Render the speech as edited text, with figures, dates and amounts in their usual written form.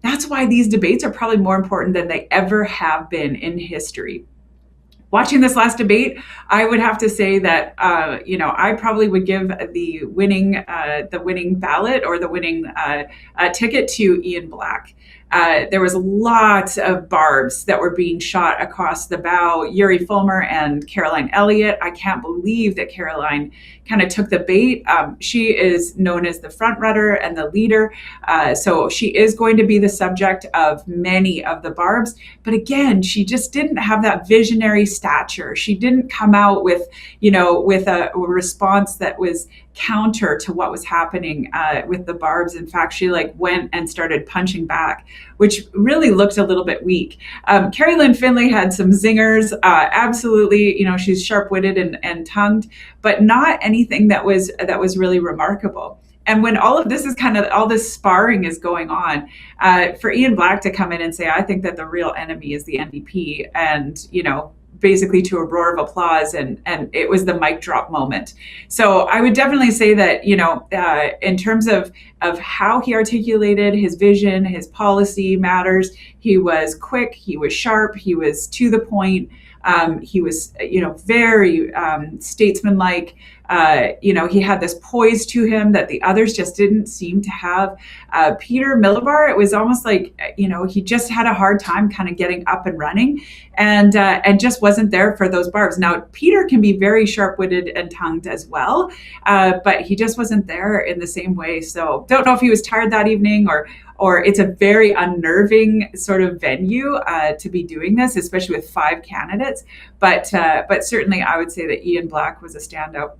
that's why these debates are probably more important than they ever have been in history. Watching this last debate, I would have to say that I probably would give the winning ballot or the winning ticket to Iain Black. There was lots of barbs that were being shot across the bow. Yuri Fulmer and Caroline Elliott. I can't believe that Caroline kind of took the bait. She is known as the front runner and the leader. So she is going to be the subject of many of the barbs. But again, she just didn't have that visionary stature. She didn't come out with a response that was counter to what was happening with the barbs. In fact, she went and started punching back, which really looked a little bit weak. Carrie Lynn Finlay had some zingers. Absolutely, she's sharp-witted and tongued, but not anything that was really remarkable. And when all of this is all this sparring is going on, for Iain Black to come in and say, I think that the real enemy is the NDP, and, basically to a roar of applause, and it was the mic drop moment. So I would definitely say that, in terms of how he articulated his vision, his policy matters, he was quick, he was sharp, he was to the point. He was, very statesman-like. He had this poise to him that the others just didn't seem to have. Peter Millibar, it was almost like, he just had a hard time kind of getting up and running, and just wasn't there for those barbs. Now, Peter can be very sharp-witted and tongued as well, but he just wasn't there in the same way. So don't know if he was tired that evening, or it's a very unnerving sort of venue to be doing this, especially with 5 candidates. But certainly I would say that Iain Black was a standout.